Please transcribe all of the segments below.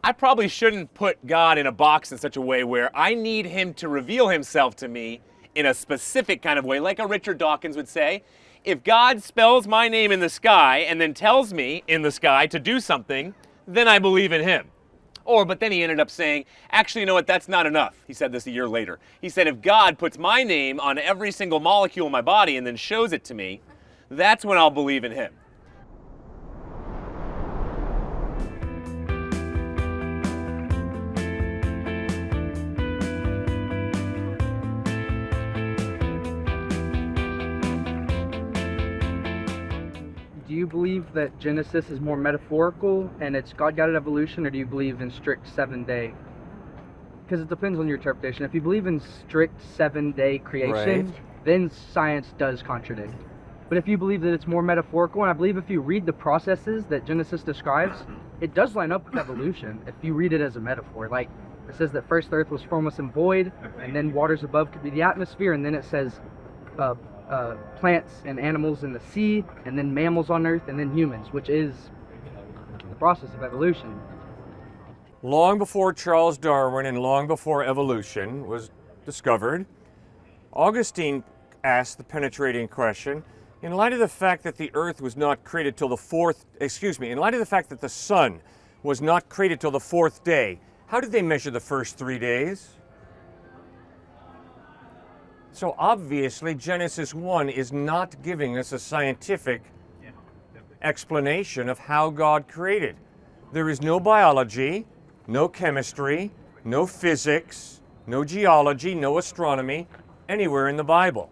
I probably shouldn't put God in a box in such a way where I need him to reveal himself to me in a specific kind of way, like a Richard Dawkins would say. If God spells my name in the sky and then tells me in the sky to do something, then I believe in him. But then he ended up saying, actually, you know what, that's not enough. He said this a year later. He said, if God puts my name on every single molecule in my body and then shows it to me, that's when I'll believe in him. Do you believe that Genesis is more metaphorical and it's God-guided evolution, or do you believe in strict 7-day? Because it depends on your interpretation. If you believe in strict 7-day creation, then science does contradict. But if you believe that it's more metaphorical, and I believe if you read the processes that Genesis describes, it does line up with evolution if you read it as a metaphor. Like, it says that first the earth was formless and void, and then waters above could be the atmosphere, and then it says plants and animals in the sea, and then mammals on earth, and then humans, which is the process of evolution. Long before Charles Darwin and long before evolution was discovered, Augustine asked the penetrating question, in light of the fact that the earth was not created till in light of the fact that the sun was not created till the fourth day, how did they measure the first 3 days? So obviously Genesis 1 is not giving us a scientific explanation of how God created. There is no biology, no chemistry, no physics, no geology, no astronomy anywhere in the Bible.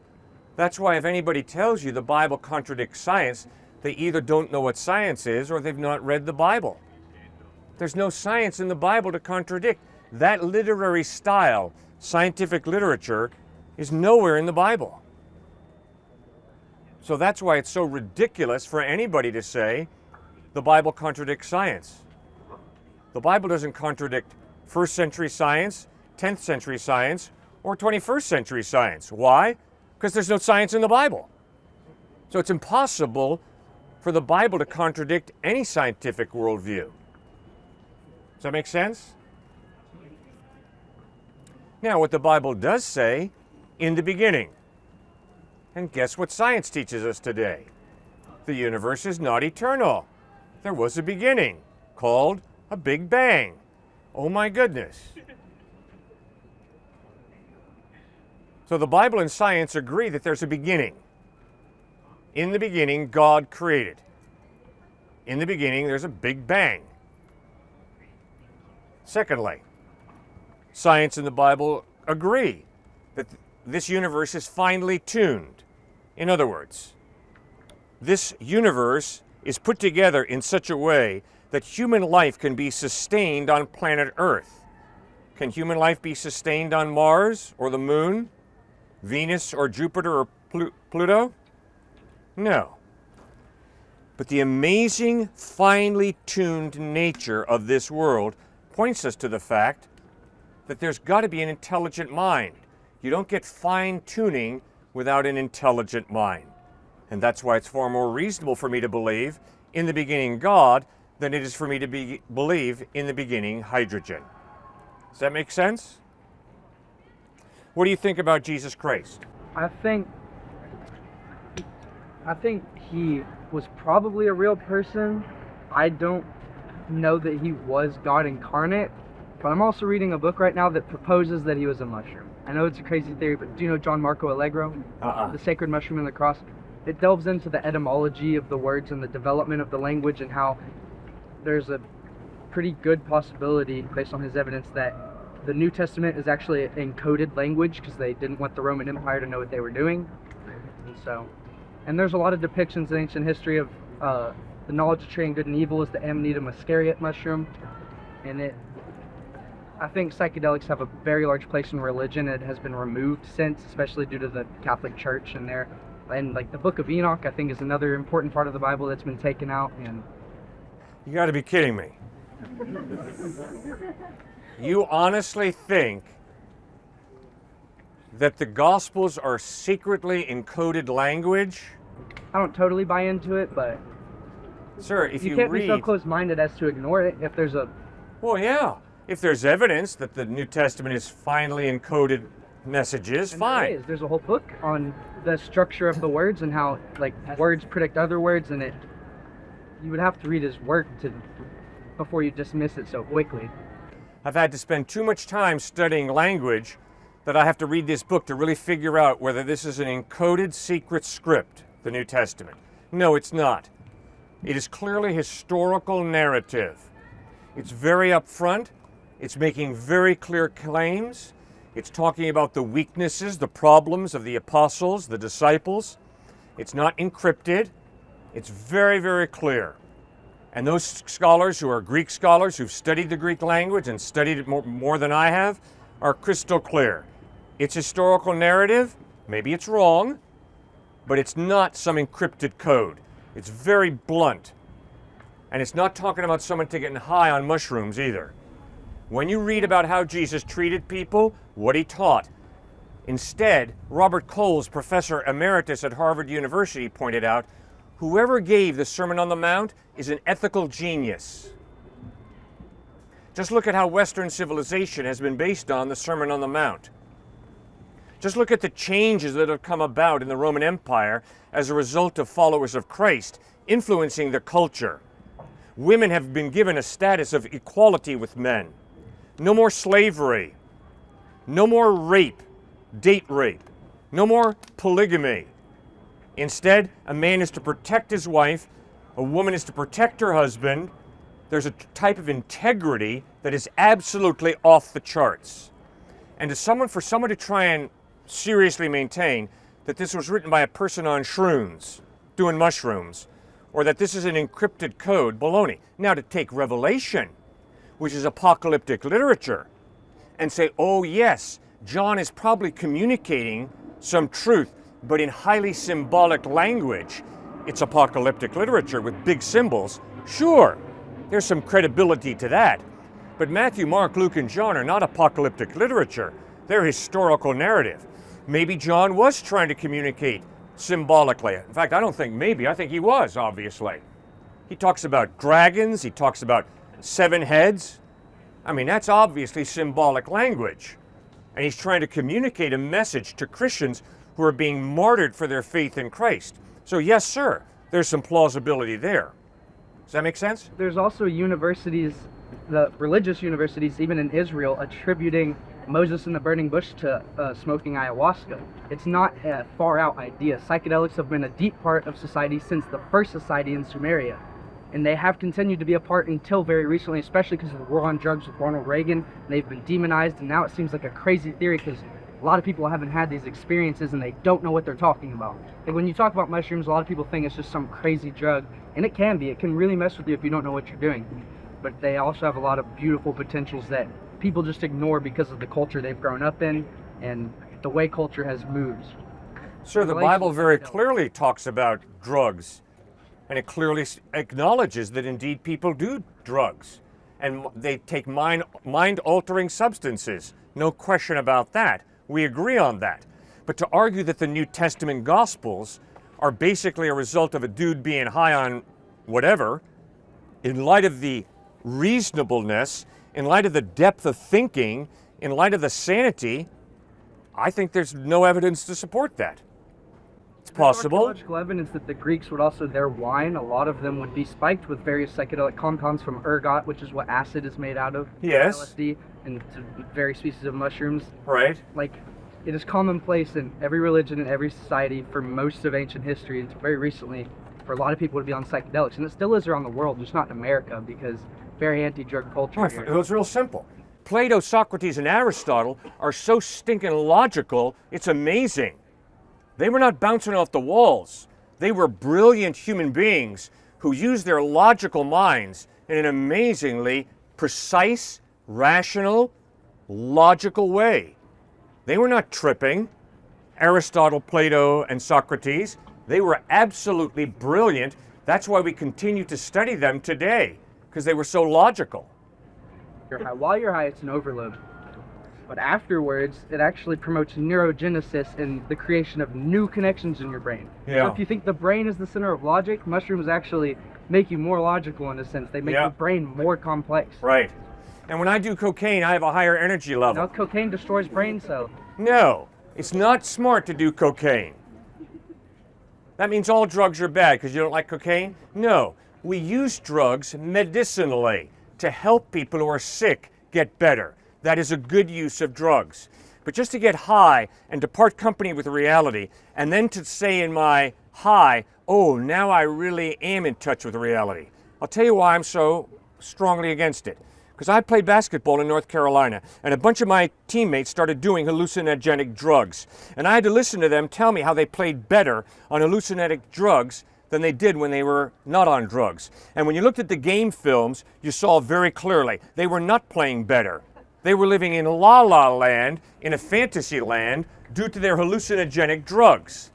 That's why if anybody tells you the Bible contradicts science, they either don't know what science is or they've not read the Bible. There's no science in the Bible to contradict. That literary style, scientific literature, is nowhere in the Bible. So that's why it's so ridiculous for anybody to say the Bible contradicts science. The Bible doesn't contradict first century science, 10th century science, or 21st century science. Why? Because there's no science in the Bible. So it's impossible for the Bible to contradict any scientific worldview. Does that make sense? Now, what the Bible does say, in the beginning. And guess what science teaches us today? The universe is not eternal. There was a beginning called a Big Bang. Oh my goodness. So the Bible and science agree that there's a beginning. In the beginning, God created. In the beginning, there's a Big Bang. Secondly, science and the Bible agree that this universe is finely tuned. In other words, this universe is put together in such a way that human life can be sustained on planet Earth. Can human life be sustained on Mars or the Moon, Venus or Jupiter or Pluto? No. But the amazing, finely tuned nature of this world points us to the fact that there's got to be an intelligent mind. You don't get fine-tuning without an intelligent mind. And that's why it's far more reasonable for me to believe in the beginning God than it is for me to believe in the beginning hydrogen. Does that make sense? What do you think about Jesus Christ? I think he was probably a real person. I don't know that he was God incarnate, but I'm also reading a book right now that proposes that he was a mushroom. I know it's a crazy theory, but do you know John Marco Allegro? The Sacred Mushroom and the Cross? It delves into the etymology of the words and the development of the language, and how there's a pretty good possibility, based on his evidence, that the New Testament is actually encoded language because they didn't want the Roman Empire to know what they were doing. And there's a lot of depictions in ancient history of the knowledge of tree and good and evil is the Amanita muscariot mushroom, and I think psychedelics have a very large place in religion. It has been removed since, especially due to the Catholic Church and like the Book of Enoch, I think, is another important part of the Bible that's been taken out. And you got to be kidding me. You honestly think that the Gospels are secretly encoded language? I don't totally buy into it, but sir, if you can't read, be so close-minded as to ignore it. If there's a Well, yeah. If there's evidence that the New Testament is finely encoded messages, And fine. there is. There's a whole book on the structure of the words and how like words predict other words, and you would have to read his work before you dismiss it so quickly. I've had to spend too much time studying language that I have to read this book to really figure out whether this is an encoded secret script, the New Testament. No, it's not. It is clearly historical narrative. It's very upfront. It's making very clear claims. It's talking about the weaknesses, the problems of the apostles, the disciples. It's not encrypted. It's very, very clear. And those scholars who are Greek scholars who've studied the Greek language and studied it more than I have are crystal clear. It's historical narrative. Maybe it's wrong, but it's not some encrypted code. It's very blunt. And it's not talking about someone getting high on mushrooms either. When you read about how Jesus treated people, what he taught, instead, Robert Coles, professor emeritus at Harvard University, pointed out, whoever gave the Sermon on the Mount is an ethical genius. Just look at how Western civilization has been based on the Sermon on the Mount. Just look at the changes that have come about in the Roman Empire as a result of followers of Christ influencing the culture. Women have been given a status of equality with men. No more slavery. No more rape, date rape. No more polygamy. Instead, a man is to protect his wife, a woman is to protect her husband. There's a type of integrity that is absolutely off the charts. And for someone to try and seriously maintain that this was written by a person on shrooms, doing mushrooms, or that this is an encrypted code, baloney. Now to take Revelation, which is apocalyptic literature, and say, oh yes, John is probably communicating some truth, but in highly symbolic language. It's apocalyptic literature with big symbols. Sure, there's some credibility to that. But Matthew, Mark, Luke, and John are not apocalyptic literature. They're historical narrative. Maybe John was trying to communicate symbolically. In fact, I don't think maybe, I think he was, obviously. He talks about dragons, he talks about 7 heads. I mean, that's obviously symbolic language. And he's trying to communicate a message to Christians who are being martyred for their faith in Christ. So yes, sir, there's some plausibility there. Does that make sense? There's also universities, the religious universities, even in Israel, attributing Moses in the burning bush to smoking ayahuasca. It's not a far out idea. Psychedelics have been a deep part of society since the first society in Sumeria. And they have continued to be a part until very recently, especially because of the war on drugs with Ronald Reagan. They've been demonized, and now it seems like a crazy theory because a lot of people haven't had these experiences and they don't know what they're talking about. Like when you talk about mushrooms, a lot of people think it's just some crazy drug, and it can be. It can really mess with you if you don't know what you're doing. But they also have a lot of beautiful potentials that people just ignore because of the culture they've grown up in and the way culture has moved. Sir, the Bible very clearly talks about drugs, and it clearly acknowledges that indeed people do drugs, and they take mind-altering substances. No question about that. We agree on that. But to argue that the New Testament Gospels are basically a result of a dude being high on whatever, in light of the reasonableness, in light of the depth of thinking, in light of the sanity, I think there's no evidence to support that. It's possible. There's archaeological evidence that the Greeks would also, their wine, a lot of them would be spiked with various psychedelic compounds from ergot, which is what acid is made out of. Yes. LSD, and to various species of mushrooms. Right. Like, it is commonplace in every religion and every society for most of ancient history, and very recently, for a lot of people to be on psychedelics. And it still is around the world, just not in America, because very anti-drug culture Right. here. It was real simple. Plato, Socrates, and Aristotle are so stinking logical, it's amazing. They were not bouncing off the walls. They were brilliant human beings who used their logical minds in an amazingly precise, rational, logical way. They were not tripping. Aristotle, Plato, and Socrates, they were absolutely brilliant. That's why we continue to study them today, because they were so logical. You're high. While you're high, it's an overload. But afterwards, it actually promotes neurogenesis and the creation of new connections in your brain. Yeah. So if you think the brain is the center of logic, mushrooms actually make you more logical in a sense. They make Yeah. your brain more complex. Right. And when I do cocaine, I have a higher energy level. No, cocaine destroys brain cells. No, it's not smart to do cocaine. That means all drugs are bad because you don't like cocaine? No, we use drugs medicinally to help people who are sick get better. That is a good use of drugs. But just to get high and to part company with reality, and then to say in my high, oh, now I really am in touch with reality. I'll tell you why I'm so strongly against it. Because I played basketball in North Carolina, and a bunch of my teammates started doing hallucinogenic drugs. And I had to listen to them tell me how they played better on hallucinogenic drugs than they did when they were not on drugs. And when you looked at the game films, you saw very clearly they were not playing better. They were living in la la land, in a fantasy land, due to their hallucinogenic drugs.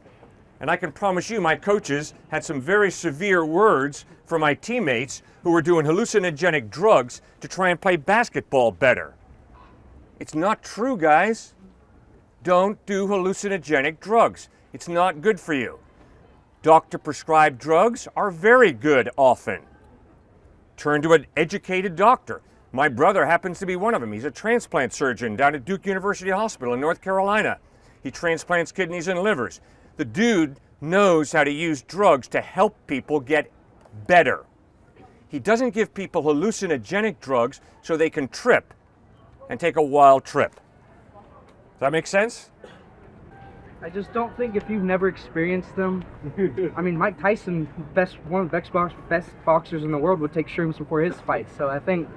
And I can promise you my coaches had some very severe words for my teammates who were doing hallucinogenic drugs to try and play basketball better. It's not true, guys. Don't do hallucinogenic drugs. It's not good for you. Doctor-prescribed drugs are very good often. Turn to an educated doctor. My brother happens to be one of them. He's a transplant surgeon down at Duke University Hospital in North Carolina. He transplants kidneys and livers. The dude knows how to use drugs to help people get better. He doesn't give people hallucinogenic drugs so they can trip and take a wild trip. Does that make sense? I just don't think if you've never experienced them. I mean, Mike Tyson, one of the best boxers in the world, would take shrooms before his fights. So I think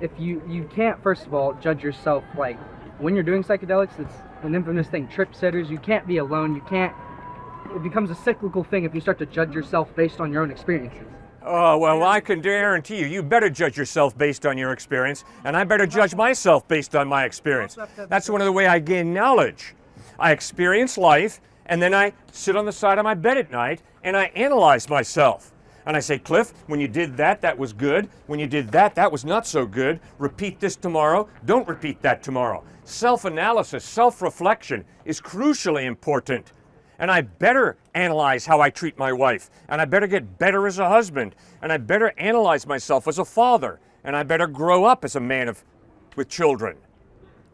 if you can't, first of all, judge yourself. Like, when you're doing psychedelics, it's an infamous thing, trip setters. You can't be alone. It becomes a cyclical thing if you start to judge yourself based on your own experiences. Oh, well, I can guarantee you better judge yourself based on your experience, and I better judge myself based on my experience. That's one of the ways I gain knowledge. I experience life, and then I sit on the side of my bed at night, and I analyze myself. And I say, Cliff, when you did that, that was good. When you did that, that was not so good. Repeat this tomorrow. Don't repeat that tomorrow. Self-analysis, self-reflection is crucially important. And I better analyze how I treat my wife. And I better get better as a husband. And I better analyze myself as a father. And I better grow up as a man with children.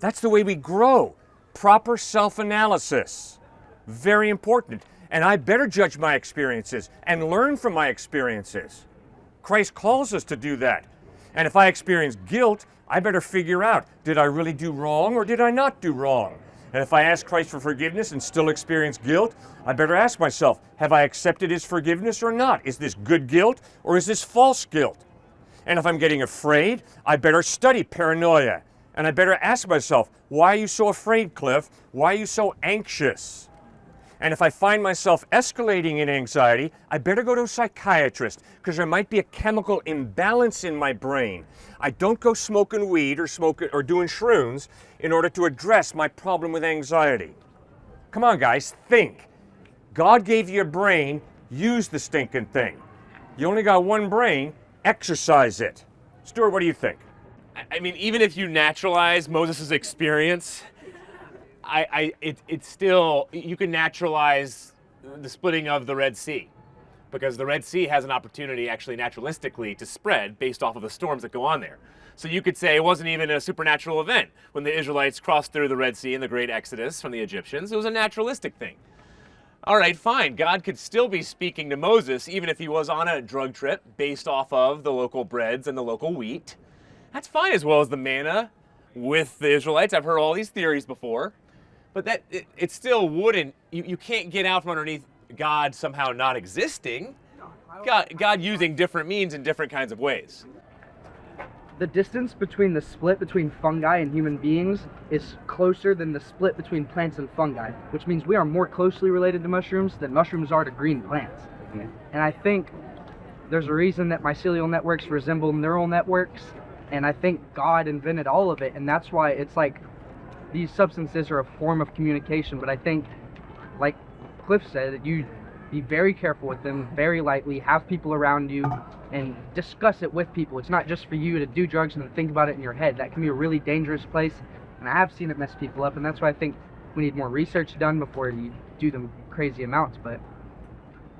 That's the way we grow. Proper self-analysis. Very important. And I better judge my experiences and learn from my experiences. Christ calls us to do that. And if I experience guilt, I better figure out, did I really do wrong or did I not do wrong? And if I ask Christ for forgiveness and still experience guilt, I better ask myself, have I accepted his forgiveness or not? Is this good guilt or is this false guilt? And if I'm getting afraid, I better study paranoia. And I better ask myself, why are you so afraid, Cliff? Why are you so anxious? And if I find myself escalating in anxiety, I better go to a psychiatrist because there might be a chemical imbalance in my brain. I don't go smoking weed or doing shrooms in order to address my problem with anxiety. Come on, guys, think. God gave you a brain, use the stinking thing. You only got one brain, exercise it. Stuart, what do you think? I mean, even if you naturalize Moses' experience, it's still, you can naturalize the splitting of the Red Sea, because the Red Sea has an opportunity actually naturalistically to spread based off of the storms that go on there. So you could say it wasn't even a supernatural event when the Israelites crossed through the Red Sea in the Great Exodus from the Egyptians. It was a naturalistic thing. All right, fine. God could still be speaking to Moses even if he was on a drug trip based off of the local breads and the local wheat. That's fine, as well as the manna with the Israelites. I've heard all these theories before. But it still wouldn't, you can't get out from underneath God somehow not existing. God using different means in different kinds of ways. The distance between the split between fungi and human beings is closer than the split between plants and fungi, which means we are more closely related to mushrooms than mushrooms are to green plants. Yeah. And I think there's a reason that mycelial networks resemble neural networks, and I think God invented all of it, and that's why it's like these substances are a form of communication. But I think, like Cliff said, that you be very careful with them, very lightly, have people around you, and discuss it with people. It's not just for you to do drugs and then think about it in your head. That can be a really dangerous place, and I have seen it mess people up, and that's why I think we need more research done before you do them crazy amounts. But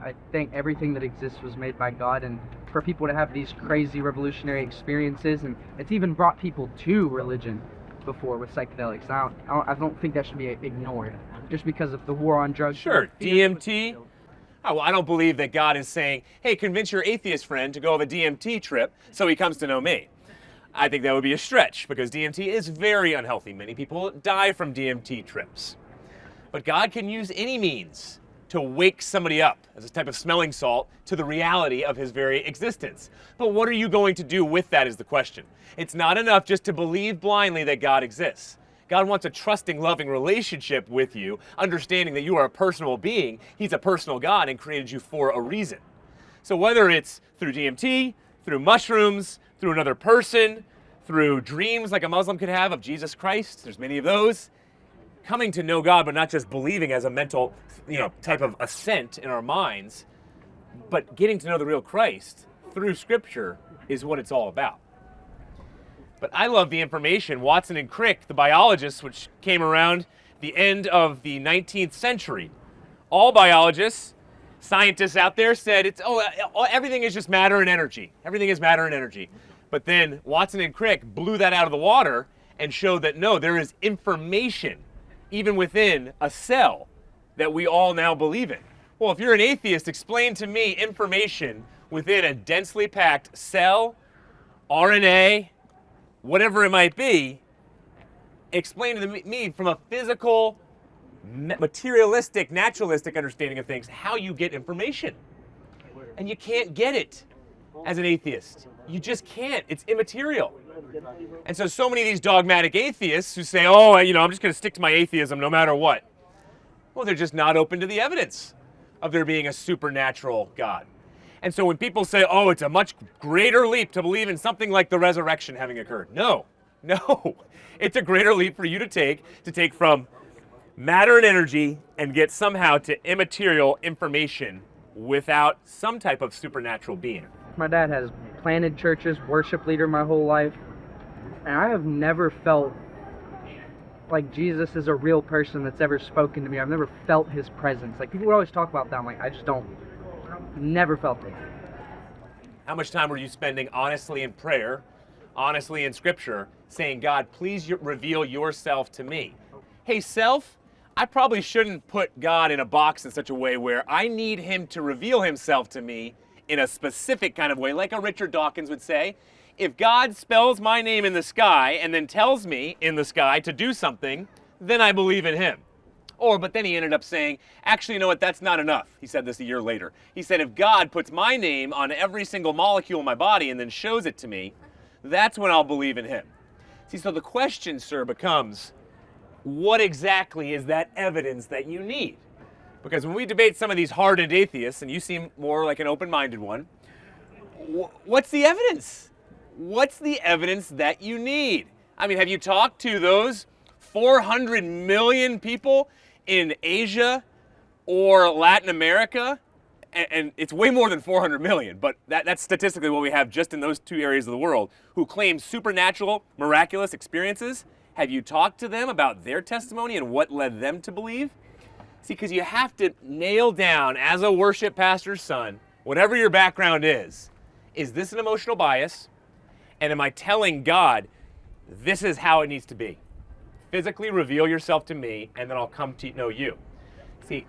I think everything that exists was made by God, and for people to have these crazy revolutionary experiences, and it's even brought people to religion before with psychedelics. I don't think that should be ignored just because of the war on drugs. Sure, DMT. Oh, well, I don't believe that God is saying, hey, convince your atheist friend to go on a DMT trip so he comes to know me. I think that would be a stretch because DMT is very unhealthy. Many people die from DMT trips. But God can use any means to wake somebody up as a type of smelling salt to the reality of his very existence. But what are you going to do with that is the question. It's not enough just to believe blindly that God exists. God wants a trusting, loving relationship with you, understanding that you are a personal being. He's a personal God and created you for a reason. So whether it's through DMT, through mushrooms, through another person, through dreams like a Muslim could have of Jesus Christ, there's many of those, coming to know God, but not just believing as a mental, type of assent in our minds, but getting to know the real Christ through Scripture is what it's all about. But I love the information. Watson and Crick, the biologists, which came around the end of the 19th century, all biologists, scientists out there said everything is just matter and energy. Everything is matter and energy. But then Watson and Crick blew that out of the water and showed that no, there is information even within a cell that we all now believe in. Well, if you're an atheist, explain to me information within a densely packed cell, RNA, whatever it might be. Explain to me from a physical, materialistic, naturalistic understanding of things how you get information. And you can't get it as an atheist. You just can't. It's immaterial. And so many of these dogmatic atheists who say, I'm just going to stick to my atheism no matter what. Well, they're just not open to the evidence of there being a supernatural God. And so when people say, it's a much greater leap to believe in something like the resurrection having occurred. No. It's a greater leap for you to take from matter and energy and get somehow to immaterial information without some type of supernatural being. My dad has planted churches, worship leader my whole life, and I have never felt like Jesus is a real person that's ever spoken to me. I've never felt his presence. Like, people would always talk about that. I'm like, I just don't. Never felt it. How much time were you spending honestly in prayer, honestly in Scripture, saying, God, please reveal yourself to me? Hey, self, I probably shouldn't put God in a box in such a way where I need him to reveal himself to me in a specific kind of way, like a Richard Dawkins would say. If God spells my name in the sky and then tells me in the sky to do something, then I believe in him. But then he ended up saying, actually, you know what, that's not enough. He said this a year later. He said, if God puts my name on every single molecule in my body and then shows it to me, that's when I'll believe in him. See, so the question, sir, becomes, what exactly is that evidence that you need? Because when we debate some of these hardened atheists, and you seem more like an open-minded one, what's the evidence? What's the evidence that you need? I mean, have you talked to those 400 million people in Asia or Latin America? And it's way more than 400 million, but that's statistically what we have just in those two areas of the world, who claim supernatural, miraculous experiences. Have you talked to them about their testimony and what led them to believe? See, because you have to nail down, as a worship pastor's son, whatever your background is this an emotional bias? And am I telling God, this is how it needs to be? Physically reveal yourself to me, and then I'll come to know you. See,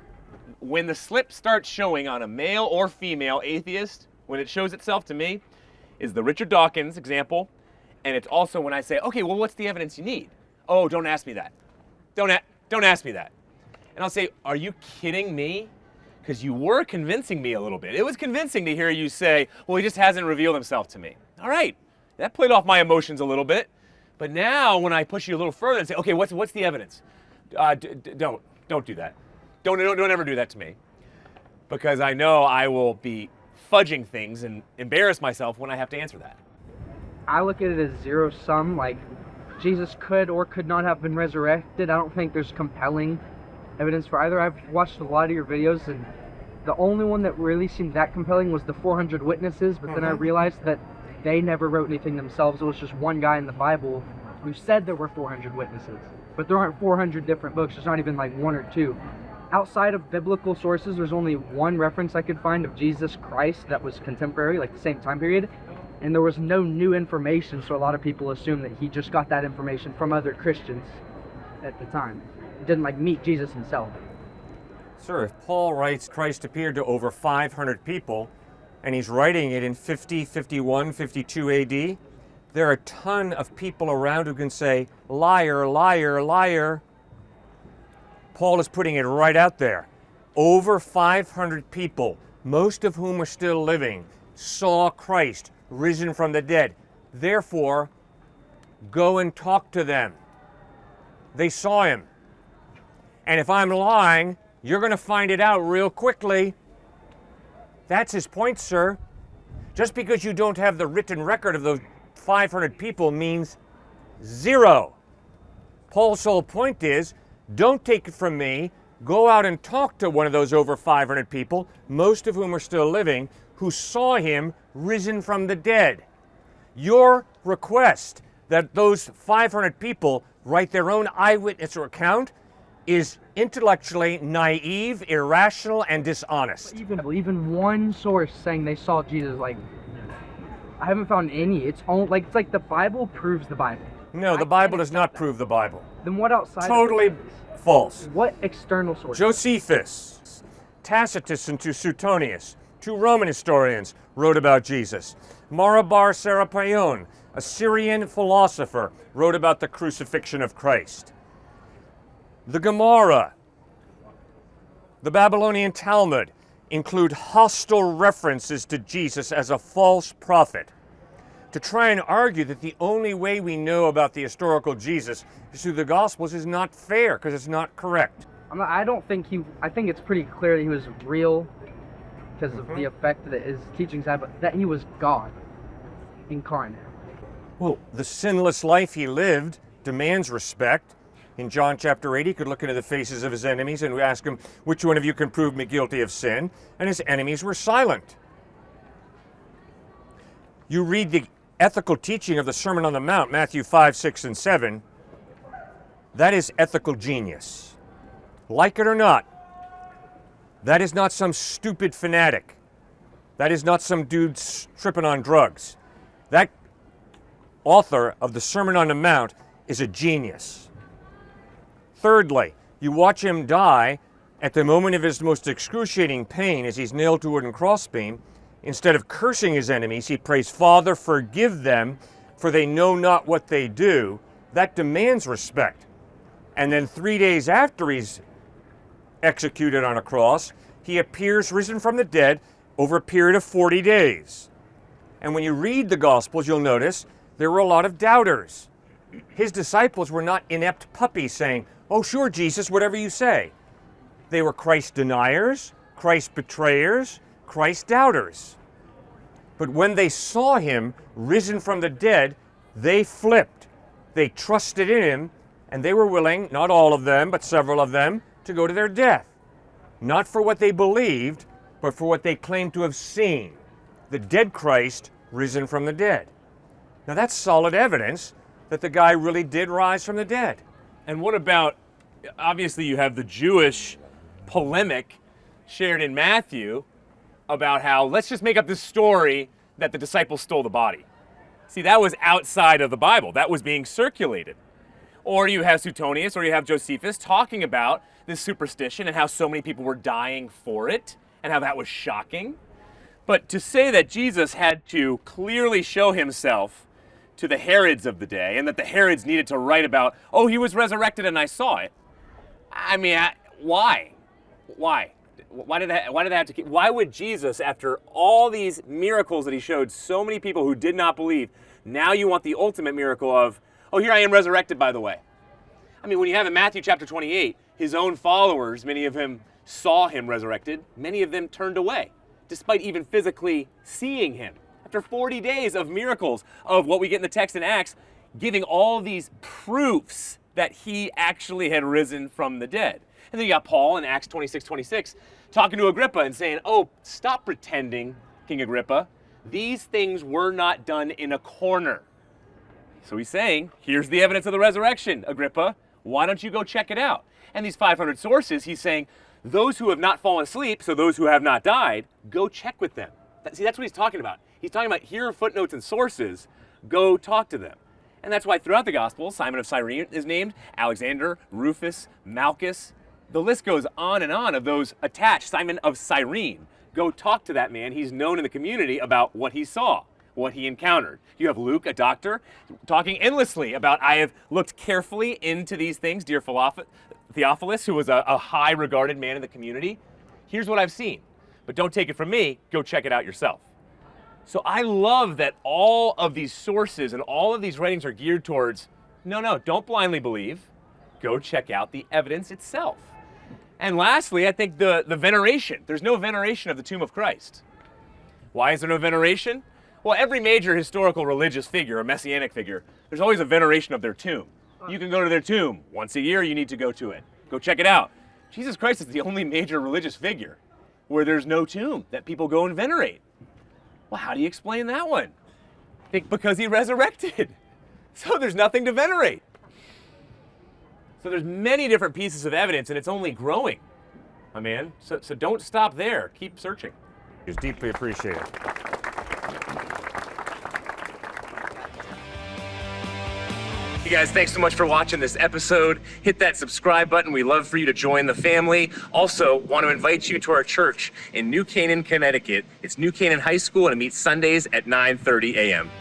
when the slip starts showing on a male or female atheist, when it shows itself to me, is the Richard Dawkins example. And it's also when I say, okay, well, what's the evidence you need? Oh, don't ask me that. Don't ask me that. And I'll say, are you kidding me? Because you were convincing me a little bit. It was convincing to hear you say, well, he just hasn't revealed himself to me. All right, that played off my emotions a little bit. But now when I push you a little further and say, okay, what's the evidence? Don't do that. Don't ever do that to me. Because I know I will be fudging things and embarrass myself when I have to answer that. I look at it as zero sum, like Jesus could or could not have been resurrected. I don't think there's compelling evidence for either. I've watched a lot of your videos, and the only one that really seemed that compelling was the 400 witnesses, but then I realized that they never wrote anything themselves. It was just one guy in the Bible who said there were 400 witnesses. But there aren't 400 different books. There's not even like one or two. outside of biblical sources, there's only one reference I could find of Jesus Christ that was contemporary, like the same time period, and there was no new information, so a lot of people assume that he just got that information from other Christians at the time. He didn't like meet Jesus himself. Sir, if Paul writes Christ appeared to over 500 people, and he's writing it in 50, 51, 52 AD, there are a ton of people around who can say, liar, liar, liar. Paul is putting it right out there. Over 500 people, most of whom are still living, saw Christ risen from the dead. Therefore, go and talk to them. They saw him. And if I'm lying, you're going to find it out real quickly. That's his point, sir. Just because you don't have the written record of those 500 people means zero. Paul's whole point is, don't take it from me. Go out and talk to one of those over 500 people, most of whom are still living, who saw him risen from the dead. Your request that those 500 people write their own eyewitness account is intellectually naive, irrational, and dishonest. Even one source saying they saw Jesus, like, I haven't found any. It's like the Bible proves the Bible. No, the Bible does not prove the Bible. Then what outside? Totally false. What external source? Josephus, Tacitus, and Suetonius, two Roman historians, wrote about Jesus. Marabar Serapion, a Syrian philosopher, wrote about the crucifixion of Christ. The Gemara, the Babylonian Talmud, include hostile references to Jesus as a false prophet. To try and argue that the only way we know about the historical Jesus is through the Gospels is not fair, because it's not correct. I think it's pretty clear that he was real because of the effect that his teachings had, but that he was God incarnate. Well, the sinless life he lived demands respect. In John chapter 8, he could look into the faces of his enemies and ask him, which one of you can prove me guilty of sin? And his enemies were silent. You read the ethical teaching of the Sermon on the Mount, Matthew 5, 6, and 7, that is ethical genius. Like it or not, that is not some stupid fanatic. That is not some dude tripping on drugs. That author of the Sermon on the Mount is a genius. Thirdly, you watch him die at the moment of his most excruciating pain as he's nailed to a wooden crossbeam. Instead of cursing his enemies, he prays, Father, forgive them, for they know not what they do. That demands respect. And then 3 days after he's executed on a cross, he appears risen from the dead over a period of 40 days. And when you read the Gospels, you'll notice there were a lot of doubters. His disciples were not inept puppies saying, oh, sure, Jesus, whatever you say. They were Christ deniers, Christ betrayers, Christ doubters. But when they saw him risen from the dead, they flipped. They trusted in him, and they were willing, not all of them, but several of them, to go to their death. Not for what they believed, but for what they claimed to have seen. The dead Christ risen from the dead. Now that's solid evidence that the guy really did rise from the dead. And what about, obviously you have the Jewish polemic shared in Matthew about how, let's just make up this story that the disciples stole the body. See, that was outside of the Bible. That was being circulated. Or you have Suetonius or you have Josephus talking about this superstition and how so many people were dying for it and how that was shocking. But to say that Jesus had to clearly show himself to the Herods of the day, and that the Herods needed to write about, oh, he was resurrected and I saw it. I mean, why? Why? Why did that have to keep? Why would Jesus, after all these miracles that he showed so many people who did not believe, now you want the ultimate miracle of, oh, here I am resurrected, by the way. I mean, when you have in Matthew chapter 28, his own followers, many of them saw him resurrected, many of them turned away, despite even physically seeing him. After 40 days of miracles, of what we get in the text in Acts, giving all these proofs that he actually had risen from the dead. And then you got Paul in Acts 26:26 talking to Agrippa and saying, oh, stop pretending, King Agrippa. These things were not done in a corner. So he's saying, here's the evidence of the resurrection, Agrippa. Why don't you go check it out? And these 500 sources, he's saying, those who have not fallen asleep, so those who have not died, go check with them. See, that's what he's talking about. He's talking about here are footnotes and sources, go talk to them. And that's why throughout the Gospels, Simon of Cyrene is named, Alexander, Rufus, Malchus. The list goes on and on of those attached. Simon of Cyrene, go talk to that man. He's known in the community about what he saw, what he encountered. You have Luke, a doctor, talking endlessly about, I have looked carefully into these things, dear Theophilus, who was a high regarded man in the community. Here's what I've seen. But don't take it from me, go check it out yourself. So I love that all of these sources and all of these writings are geared towards, no, don't blindly believe. Go check out the evidence itself. And lastly, I think the veneration. There's no veneration of the tomb of Christ. Why is there no veneration? Well, every major historical religious figure, a messianic figure, there's always a veneration of their tomb. You can go to their tomb. Once a year, you need to go to it. Go check it out. Jesus Christ is the only major religious figure where there's no tomb that people go and venerate. Well, how do you explain that one? I think because he resurrected. So there's nothing to venerate. So there's many different pieces of evidence, and it's only growing, my man. So don't stop there. Keep searching. It's deeply appreciated. Hey guys, thanks so much for watching this episode. Hit that subscribe button. We love for you to join the family. Also, want to invite you to our church in New Canaan, Connecticut. It's New Canaan High School, and it meets Sundays at 9:30 a.m.